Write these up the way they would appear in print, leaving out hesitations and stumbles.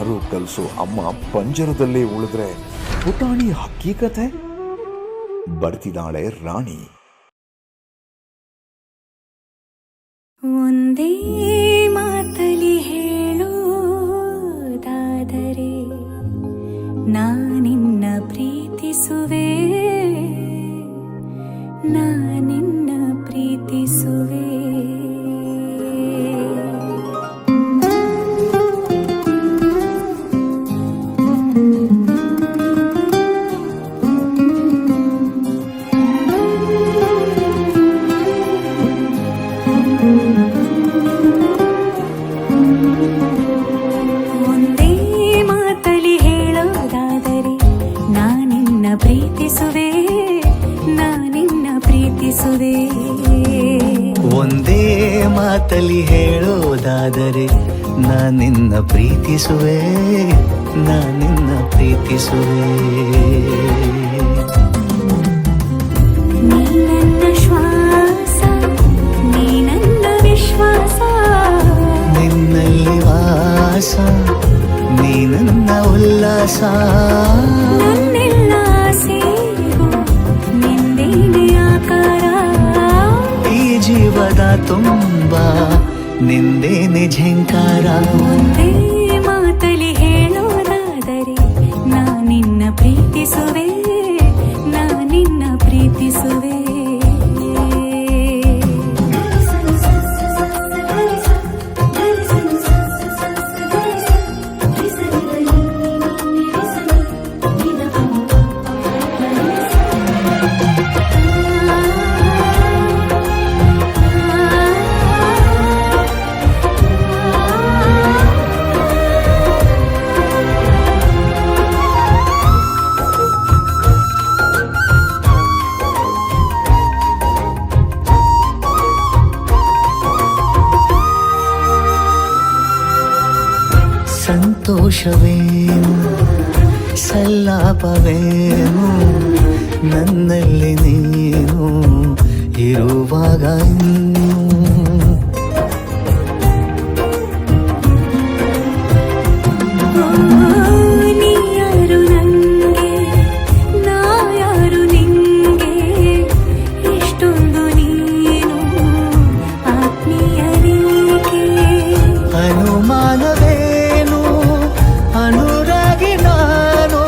ಯಾರು ಕಲಿಸೋ ಅಮ್ಮ ಪಂಜರದಲ್ಲೇ ಉಳಿದ್ರೆ ಪುಟಾಣಿ ಹಕ್ಕೀಕತೆ ಬರ್ತಿದ್ದಾಳೆ ರಾಣಿ. ಒಂದೇ ಮಾತಲಿ ಹೇಳೋದಾದರೆ ನಾನಿನ್ನ ಪ್ರೀತಿಸುವೆ, ನಾನಿನ್ನ ಪ್ರೀತಿಸುವೆ. ಒಂದೇ ಮಾತಲಿ ಹೇಳೋದಾದರೆ ನಾನಿನ್ನ ಪ್ರೀತಿಸುವೆ, ನಾನಿನ್ನ ಪ್ರೀತಿಸುವೆ. ಒಂದೇ ಮಾತಲಿ ಹೇಳೋದಾದರೆ ನಾನಿನ್ನ ಪ್ರೀತಿಸುವೆ, ನಾನಿನ್ನ ಪ್ರೀತಿಸುವೆ. ನೀ ನನ್ನ ಶ್ವಾಸ, ನೀ ನನ್ನ ವಿಶ್ವಾಸ, ನಿನ್ನಲ್ಲಿ ವಾಸ, ನೀ ನನ್ನ ಉಲ್ಲಾಸ. ನನ್ನೆಲ್ಲ ಆಸೆಗೂ ನಿಂದೇನೆ ಆಕಾರ, ಈ ಜೀವದ ತುಂಬ ನಿಂದೇನೆ ಝಂಕಾರ. ಒಂದೇ ಮಾತಲಿ ಹೇಳೋದಾದರೆ ನಾನಿನ್ನ ಪ್ರೀತಿಸುವೆ, ನಾನಿನ್ನ ಪ್ರೀತಿಸುವೆ. ಸಂತೋಷವೇನು ಸಲ್ಲಾಪವೇನು ನನ್ನಲ್ಲಿ ನೀನು ಇರುವಾಗ ಇನ್ನು. ನೀ ಯಾರು ನಂಗೆ, ನಾ ಯಾರು ನಿಂಗೆ, ಇಷ್ಟೊಂದು ನೀನು ಆತ್ಮೀಯರಿಗೆ. ಅನುಮಾನವೇನು ಅನುರಾಗಿ ನಾನು,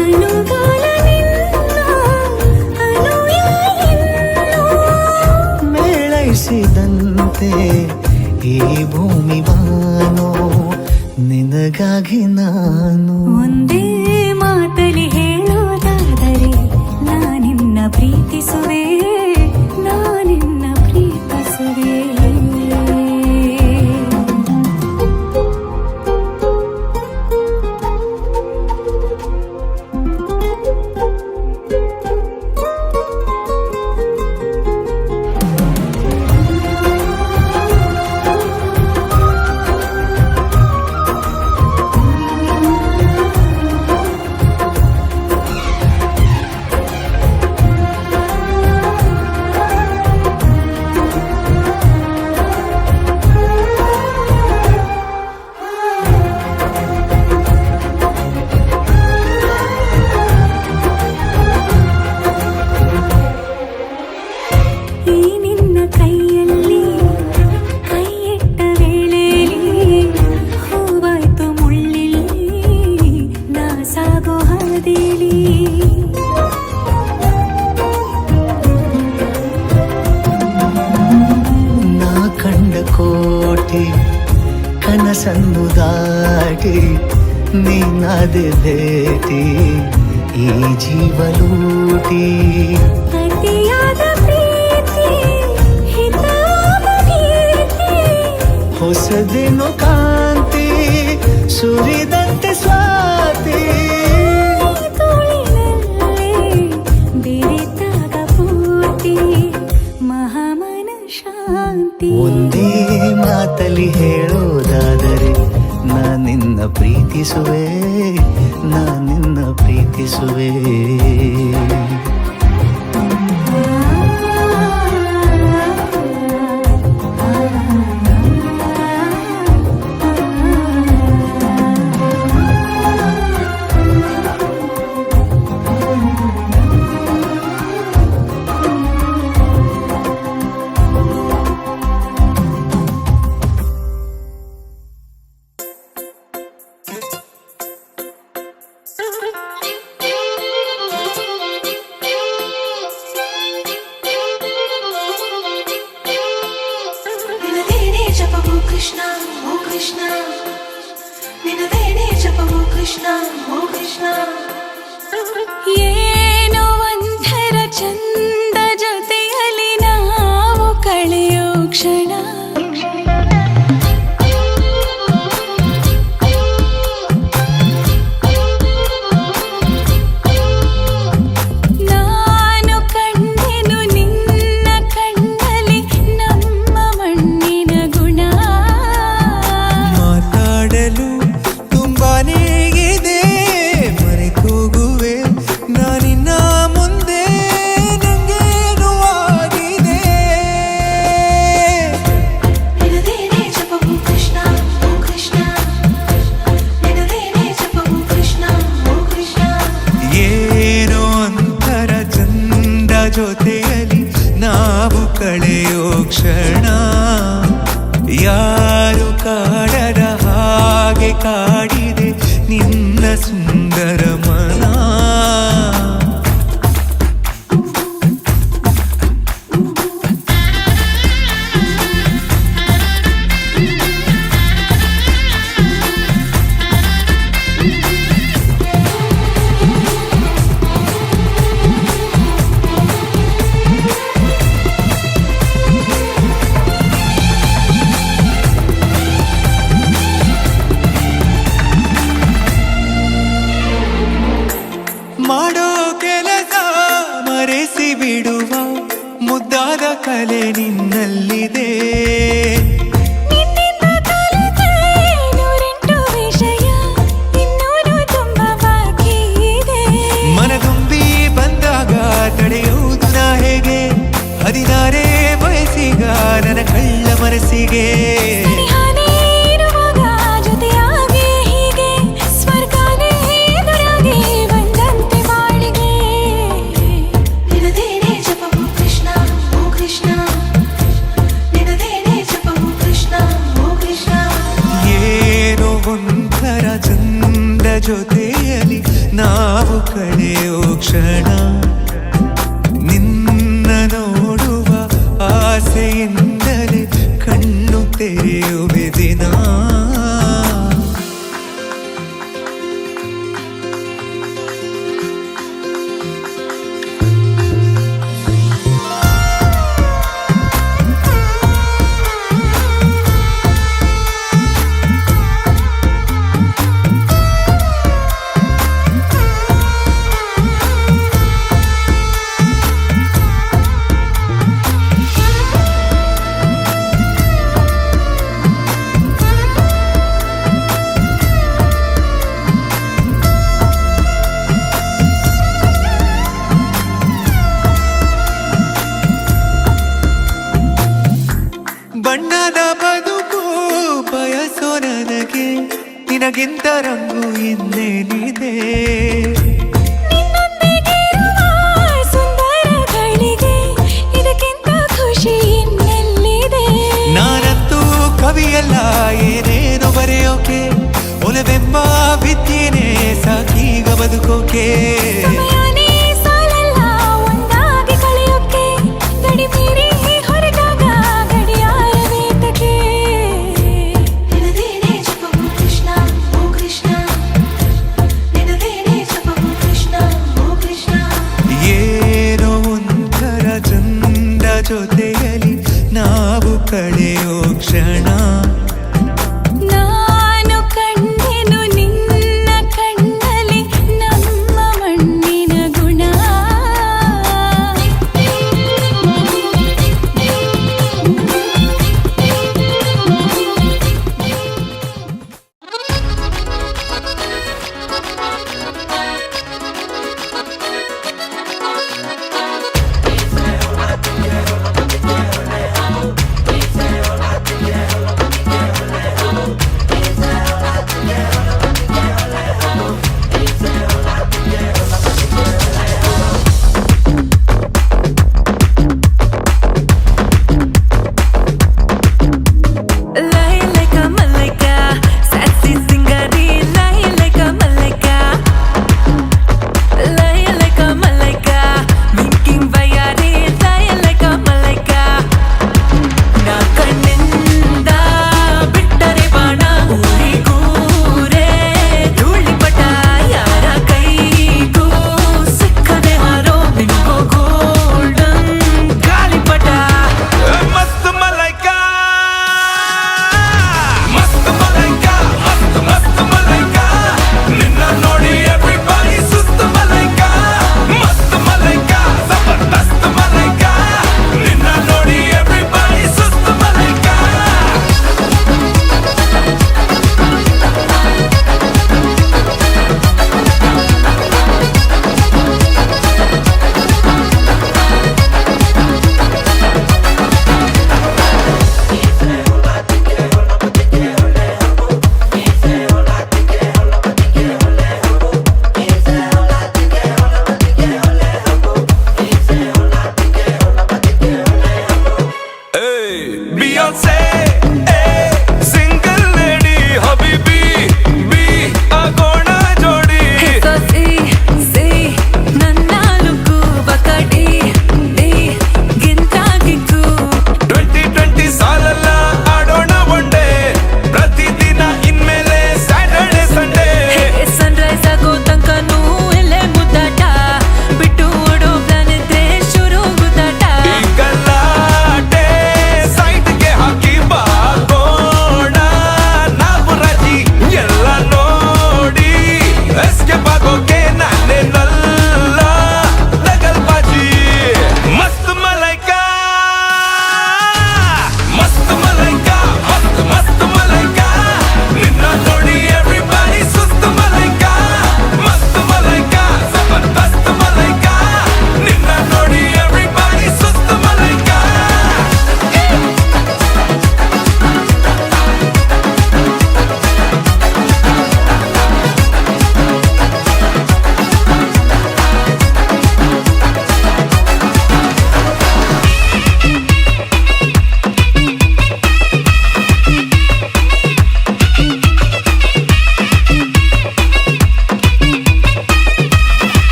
ಅನುಗಾಲ ನಿನ್ನ ಅನುಯಾಯಿ ಇನ್ನು. ಮೇಳೈಸಿದಂತೆ ಈ ಭೂಮಿ ಬಾನೋ ನಿನಗಾಗಿ ನಾನು. ಒಂದೇ ಮಾತಲಿ ಹೇಳೋದಾದರೆ ನಾನಿನ್ನ ಪ್ರೀತಿಸುವೆ, ನಾನಿನ್ನ ಪ್ರೀತಿಸುವೆ. ಈ ನಿನ್ನ ಕೈಯಲ್ಲಿ ಕೈ ಇಟ್ಟ ವೇಳೆಯಲ್ಲಿ ಹೂವಾಯ್ತು ಮುಳ್ಳಿಲ್ಲಿ ನಾ ಸಾಗೋ ಹಾದಿಲಿ. ನಾ ಕಂಡ ಕೋಟಿ ಕನಸನ್ನು ದಾಟಿ ನೀನಾದೆ ಭೇಟಿ ಈ ಜೀವಲೂಟಿ. ಅತಿಯಾದ ಪ್ರೀತಿ ಹಿತವಾದ ಭೀತಿ, ಹೊಸದೇನು ಕಾಂತಿ ಸುರಿದಂತೆ ಸ್ವಾತಿ. ತೋಳಿನಲ್ಲೇ ಬೆರೆತಾಗ ಪೂರ್ತಿ ಮಹಾಮನ ಶಾಂತಿ. ಒಂದೇ ಮಾತಲಿ ಹೇಳೋದಾದರೆ ನಾನಿನ್ನ ಪ್ರೀತಿಸುವೆ, ನಾನಿನ್ನ ಪ್ರೀತಿಸುವೆ. ಕೃಷ್ಣ ನಿನದೇನೇ ಜಪವೋ ಕೃಷ್ಣ ಓ ಕೃಷ್ಣ ಏನೋ ಒಂಥರ ಚಂದ ಜೊತೆಯಲ್ಲಿ ನಾವು ಕಳೆಯೋ ಕ್ಷಣ ನಾನು ಕಂಡೆನು ನಿನ್ನ ಕಣ್ಣಲ್ಲಿ ನಮ್ಮ ಮಣ್ಣಿನ ಗುಣ ಮಾತಾಡಲು ತುಂಬಾನೇ ಇದೆ ಮರೆತೋಗುವೆ ನಾನಿನ್ನ ಮುಂದೆ ನಂಗೇನು ಆಗಿದೆ ನಿನದೇನೇ ಜಪವೋ ಕೃಷ್ಣ ಓ ಕೃಷ್ಣ ನಿನದೇನೇ ಜಪವೋ ಕೃಷ್ಣ ಓ ಕೃಷ್ಣ ಏನೋ ಒಂಥರ ಚಂದ ಜೊತೆಯಲ್ಲಿ ನಾವು ಕಳೆಯೋ ಕ್ಷಣ ಯಾರು ಕಾಡದ ಹಾಗೆ ಕಾಡಿದೆ ನಿನ್ನ ಸುಂದರ ಮನ ಮಾಡೋ ಕೆಲಸ ಮರೆಸಿ ಬಿಡುವ ಮುದ್ದಾದ ಕಲೆ ನಿನ್ನಲ್ಲಿದೆ ನಿನ್ನಿಂದ ಕಲಿತೆ ನೂರೆಂಟು ವಿಷಯ ಇನ್ನೂರು ತುಂಬ ಬಾಕಿ ಇದೆ ಮನದುಂಬಿ ಬಂದಾಗ ತಡೆಯುವುದು ನಾ ಹೇಗೆ 16 ವಯಸ್ಸಿಗ ನನ್ನ ಕಳ್ಳ ಮನಸ್ಸಿಗೆ ಸನಿಹಾನೇ ಇರುವಾಗ ಜೊತೆಯಾಗಿ ಹೀಗೆ ಸ್ವರ್ಗನೇ ಎದುರಾಗಿ ಬಂದಂತೆ ಬಾಳಿಗೆ ನಿನದೇನೇ ಜಪವೋ ಕೃಷ್ಣ ಓ ಕೃಷ್ಣ ನಿನದೇನೇ ಜಪವೋ ಕೃಷ್ಣ ಓ ಕೃಷ್ಣ ಏನೋ ಒಂಥರ ಚಂದ ಜೊತೆಯಲ್ಲಿ ನಾವು ಕಳೆಯೋ ಕ್ಷಣ ನಿನ್ನ ನೋಡುವ ಆಸೆಯಿಂದಲೇ ಕಣ್ಣು ತೆರೆಯುವೆ ದಿನ ಬಣ್ಣದ ಬದುಕು ಬಯಸೋ ನನಗೆ ನಿನಗಿಂತ ರಂಗು ಇನ್ನೇನಿದೆ ನಿನ್ನೊಂದಿಗಿರುವ ಸುಂದರಗಳಿಗೆ ಇದಕ್ಕಿಂತ ಖುಷಿ ಇನ್ನೆಲ್ಲಿದೆ ನಾನಂತೂ ಕವಿಯಲ್ಲ ಏನೇನು ಬರೆಯೋಕೆ ಒಲವೆಂಬ ವಿದ್ಯೆನೇ ಸಾಕೀಗ ಬದುಕೋಕೆ ಸಮಯನೇ ಸಾಲಲ್ಲ ಒಂದಾಗಿ ಕಳೆಯೋಕೆ ಗಡಿ ಮೀರಿ ಹೊರಟಾಗ ಗಡಿಯಾರ ವೇತಕ್ಕೆ ನಿನದೇನೇ ಜಪವೋ ಕೃಷ್ಣ ಓ ಕೃಷ್ಣ ನಿನದೇನೇ ಜಪವೋ ಕೃಷ್ಣ ಓ ಕೃಷ್ಣ ಏನೋ ಒಂಥರ ಚಂದ ಜೊತೆಯಲ್ಲಿ ನಾವು ಕಳೆಯೋ ಕ್ಷಣ ನಾನು ಕಂಡೆನು ನಿನ್ನ ಕಣ್ಣಲ್ಲಿ ನಮ್ಮ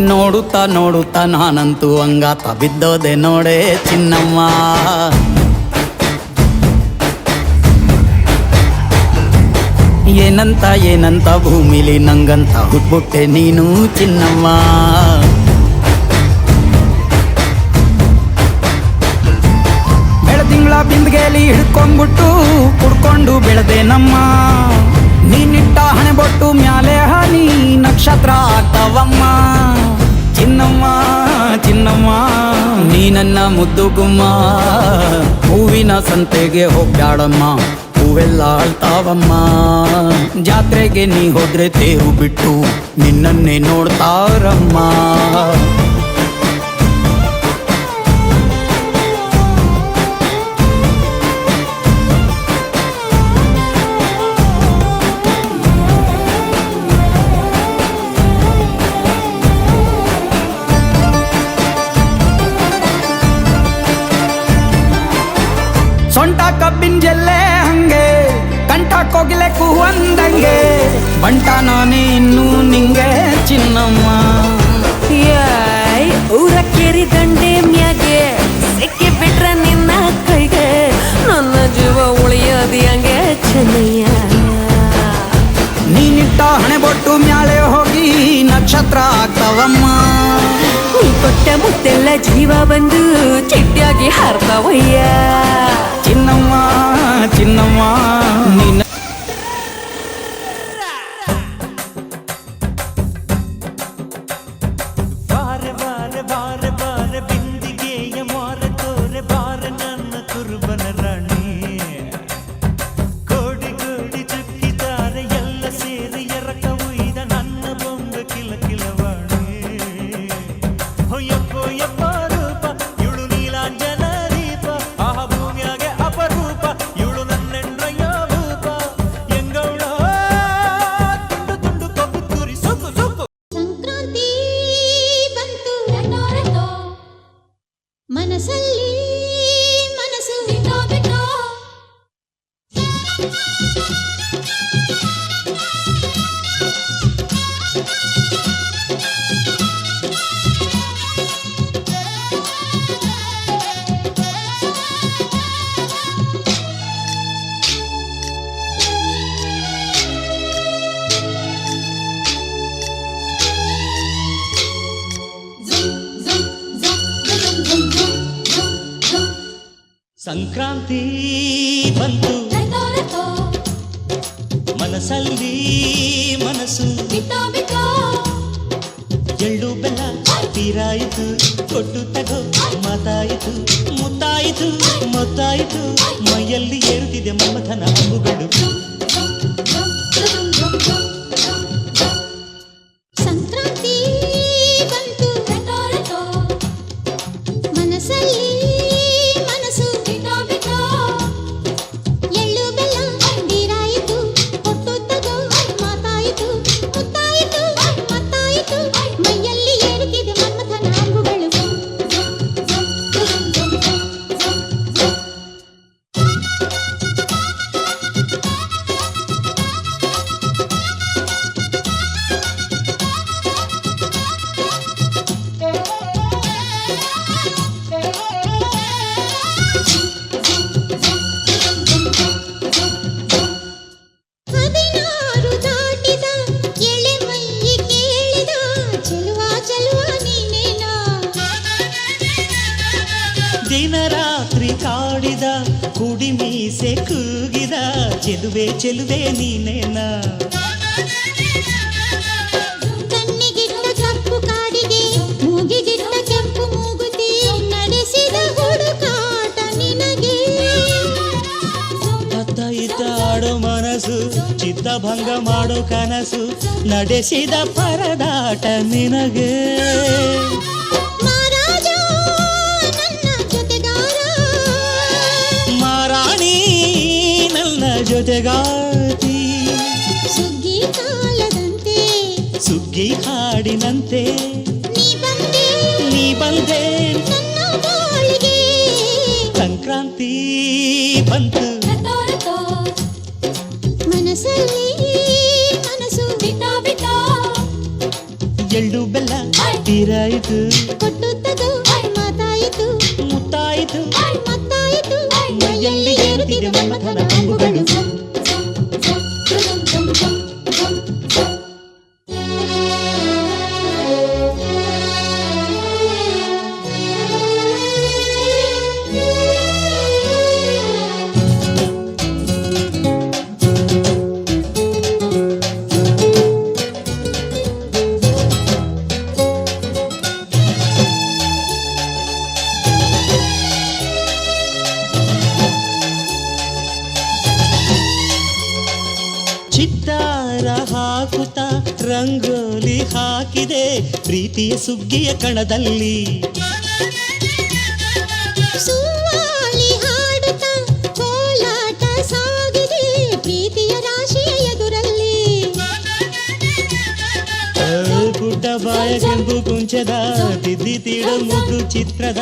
ನೋಡುತ್ತಾ ನೋಡುತ್ತಾ ನಾನಂತೂ ಹಂಗಾತ ಬಿದ್ದೋದೆ ನೋಡೆ ಚಿನ್ನಮ್ಮ. ಏನಂತ ಏನಂತ ಭೂಮಿಲಿ ನಂಗಂತ ಹುಟ್ಬಿಟ್ಟೆ ನೀನು ಚಿನ್ನಮ್ಮ. ಬೆಳದಿಂಗಳ ಬಿಂದಿಗೆಲಿ ಹಿಡ್ಕೊಂಡ್ಬಿಟ್ಟು ಕುಡ್ಕೊಂಡು ಬೆಳೆದೆ ನಮ್ಮ. ನೀನಿಟ್ಟ ಹಣೆ ಬೊಟ್ಟು ಮ್ಯಾಲೆ ಹನಿ ನಕ್ಷತ್ರ ಆಗ್ತಾವಮ್ಮ. ಚಿನ್ನಮ್ಮ ಚಿನ್ನಮ್ಮ ನೀ ನನ್ನ ಮುದ್ದು ಗುಮ್ಮ. ಹೂವಿನ ಸಂತೆಗೆ ಹೋಗ್ಯಾಡಮ್ಮ, ಹೂವೆಲ್ಲ ಅಳ್ತಾವಮ್ಮ. ಜಾತ್ರೆಗೆ ನೀ ಹೋದ್ರೆ ತೇರು ಬಿಟ್ಟು ನಿನ್ನನ್ನೇ ನೋಡ್ತಾರಮ್ಮ. ಸೊಂಟ ಕಬ್ಬಿನ ಜಲ್ಲೆ ಹಂಗೆ, ಕಂಠ ಕೋಗಿಲೆ ಕೂವಂದಂಗೆ, ಬಂಟ ನಾನೇ ಇನ್ನೂ ನಿಂಗೆ ಚಿನ್ನಮ್ಮ. ಯಾಯ್ ಊರ ಕೇರಿ ದಂಡೆ ಮ್ಯಾಗೆ ಸಿಕ್ಕಿ ಬಿಟ್ರ ನಿನ್ನ ಕೈಗೆ, ನನ್ನ ಜೀವ ಉಳಿಯೋದಿ ಹಂಗೆ ಚೆನ್ನಯ್ಯ. ನೀನಿಟ್ಟ ಹಣೆ ಬೊಟ್ಟು ಮ್ಯಾಲೆ ಹೋಗಿ ನಕ್ಷತ್ರ ಆಗ್ತಾವಮ್ಮ. ನೀ ಕೊಟ್ಟ ಮುತ್ತೆಲ್ಲ ಜೀವ ಬಂದು ಚಿಟ್ಟಿಯಾಗಿ ಹಾರ್ತಾವಯ್ಯ. ಚಿನ್ನಮ್ಮ ಚಿನ್ನಮ್ಮ ನಿನ್ನ ಬಾರೆ ಬಾರೆ ಬಾರೆ ಬಾರೆ ಬಿಂದಿಗೆಯ ಮಾರೆ ತೋರೆ ಬಾರೆ ನನ್ನ ಕುರುಬನ ರಾಣಿ. ಕೋಡಿ ಕೋಡಿ ಚುಕ್ಕಿದ್ದಾರೆ ಎಲ್ಲ ಸೇರಿ ಎರಕ ಉಯ್ದ ನನ್ನ ಬೊಂಬೆ ಕಿಲ ಕಿಲವಾಣಿ. ಹೊಯ್ಯಪ್ಪೋ ಯಪ್ಪ ರೂಪ ಇವಳು ನೀಲಾಂಜನ ದೀಪ. ಆಹ ಭೂಮಿಯಾಗೆ ಅಪರೂಪ ಇವಳು ನನ್ನೆಂಡ್ರಯ್ಯ ಭೂಪ. ಎಂಗೌಳ ತುಂಡು ತುಂಡು ಕಬ್ಬು ತುರಿ ಸುಕ್ಕು ಸುಕ್ಕು. ಸಂಕ್ರಾಂತಿ ಬಂತು ರೆಟೋ ರೆಟೋ, ಮನಸ್ಸಲ್ಲಿ ಮನಸ್ಸು ಬಿಟ್ಟೋ ಬಿಟ್ಟೋ. ಸಂಕ್ರಾಂತಿ ಬಂತು ರೆಟೋ ರೆಟೋ, ಮನಸ್ಸಲ್ಲಿ ಮನಸ್ಸು ಬಿಟ್ಟೋ ಬಿಟ್ಟೋ. ಎಳ್ಳು ಬೆಲ್ಲ ತೀರಾಯಿತು, ಕೊಟ್ಟು ತಗೋ ಮಾತಾಯಿತು, ಮುತ್ತಾಯಿತು ಮೊತ್ತಾಯಿತು, ಮೈಯಲ್ಲಿ ಏರುತ್ತಿದೆ ಮನ್ಮಥನ ಅಂಬುಗಳು. ಸಂಕ್ರಾಂತಿ ಬಂತು ರೆಟೋ ರೆಟೋ, ಮನಸ್ಸಲ್ಲಿ ಮನಸ್ಸು ಬಿಟ್ಟೋ ಬಿಟ್ಟೋ. ಎಳ್ಳು ಬೆಲ್ಲ ತೀರಾಯಿತು, ಕೊಟ್ಟು ತಗೋ ಮಾತಾಯಿತು, ಮುತ್ತಾಯಿತು ಮತ್ತಾಯಿತು, ಮೈಯಲ್ಲಿ ಏರುತ್ತಿದೆ ಮನ್ಮಥನ ಅಂಬುಗಳು. ದಿನರಾತ್ರಿ ಕಾಡಿದ ಕುಡಿ ಮೀಸೆ ಕೂಗಿದ ಚೆಲುವೆ ಚೆಲುವೆ ನೀನೇನಾ. ಕಣ್ಣಿಗಿಟ್ಟ ಕಪ್ಪು ಕಾಡಿಗೆ ಮೂಗಿಗಿಟ್ಟ ಕೆಂಪು ಮೂಗುತಿ ನಡೆಸಿದ ಹುಡುಕಾಟ ನಿನಗೆ. ಅತ್ತ ಇತ್ತ ಆಡೋ ಮನಸ್ಸು ಚಿತ್ತಭಂಗ ಮಾಡೋ ಕನಸು ನಡೆಸಿದ ಪರದಾಟ ನಿನಗೆ. ಮಹಾರಾಜ ನನ್ನ ಜೊತೆಗಾರ, ಮಾರಾಣಿ ನನ್ನ ಜೊತೆಗಾತಿ. ಸುಗ್ಗಿ ಕಾಲದಂತೆ ಸುಗ್ಗಿ ಹಾಡಿನಂತೆ ನೀ ಬಂದೆ ನನ್ನ ಬಾಳಿಗೆ. ಸಂಕ್ರಾಂತಿ ಬಂತು ರೆಟೋ ರೆಟೋ, ಮನಸ್ಸಲ್ಲಿ ಮನಸ್ಸು ಬಿಟ್ಟೋ ಬಿಟ್ಟೋ. ಎಳ್ಳು ಬೆಲ್ಲ ತೀರಾಯಿತು ಕೊಟ್ಟು ತಗೋ ಮಾತಾಯಿತು ಮುತ್ತಾಯಿತು ಮತ್ತಾಯಿತು ಮೈಯಲ್ಲಿ ಏರುತ್ತಿದೆ ಮನ್ಮಥನ ಅಂಬುಗಳು. ಚಿತ್ತಾರ ಹಾಕುತ್ತ ರಂಗೋಲಿ ಹಾಕಿದೆ ಪ್ರೀತಿಯ ಸುಗ್ಗಿಯ ಕಣದಲ್ಲಿ. ಸುವಾಲಿ ಹಾಡುತ್ತ ಕೋಲಾಟ ಸಾಗಿದೆ ಪ್ರೀತಿಯ ರಾಶಿಯ ಎದುರಲ್ಲಿ. ಗುಡ್ಡ ಬಾಯ ಕೆಂಪು ಕುಂಚದ ತಿದ್ದಿ ತೀಡ ಮುದ್ದು ಚಿತ್ರದ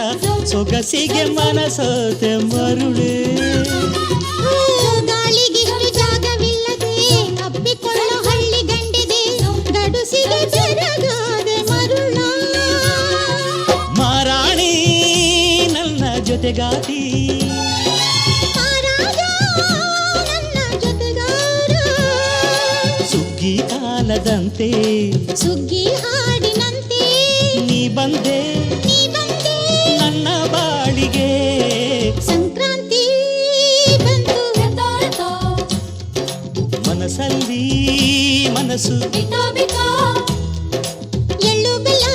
ಸೊಗಸಿಗೆ ಮನಸೋತೆ ಮರುಳೆ. ಗಾಳಿಗಿಷ್ಟು ಜಾಗವಿಲ್ಲದೆ ಅಪ್ಪಿಕೊಳ್ಳೋ ಹಳ್ಳಿ ಗಂಡಿದೆ ಗಡುಸಿಗೆ ಜರಗಾದೆ ಮರುಳ. ಮಾರಾಣಿ ನನ್ನ ಜೊತೆಗಾತಿ ಮಹಾರಾಜ ನನ್ನ ಜೊತೆಗಾರ. ಸುಗ್ಗಿ ಕಾಲದಂತೆ ಸುಗ್ಗಿ ಹಾಡಿನಂತೆ ನೀ ಬಂದೆ ನೀ ಬಂದೆ. ನನ್ನ ಬಾಳಿಗೆ. ಸಂಕ್ರಾಂತಿ ಬಂತು ಮನಸ್ಸಲ್ಲಿ ಮನಸ್ಸು ಎಳ್ಳು ಬೆಲ್ಲ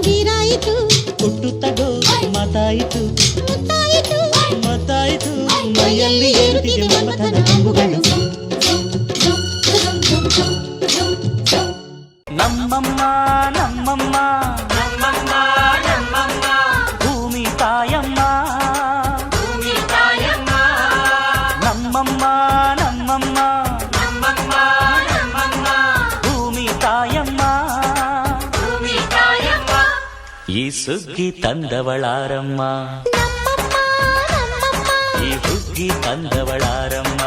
ನೀರಾಯಿತು ಕೊಟ್ಟು ತಗೋ ಮಾತಾಯಿತು ಮುತ್ತಾಯಿತು ಮತ್ತಾಯಿತು ಮೈಯಲ್ಲಿ ಏರುತ್ತಿದೆ ಮನ್ಮಥನ ಅಂಬುಗಳು. ನಮ್ಮಮ್ಮ ನಮ್ಮಮ್ಮ ನಮ್ಮಮ್ಮ ನಮ್ಮಮ್ಮ ಭೂಮಿ ತಾಯಮ್ಮ ಭೂಮಿ ತಾಯಮ್ಮ ನಮ್ಮಮ್ಮ ನಮ್ಮಮ್ಮ ನಮ್ಮಮ್ಮ ನಮ್ಮಮ್ಮ ಭೂಮಿ ತಾಯಮ್ಮ ಭೂಮಿ ತಾಯಮ್ಮ ಈ ಸುಗ್ಗಿ ತಂದವಳಾರಮ್ಮ ನಮ್ಮಮ್ಮ ನಮ್ಮಮ್ಮ ಈ ಹುಗ್ಗಿ ತಂದವಳಾರಮ್ಮ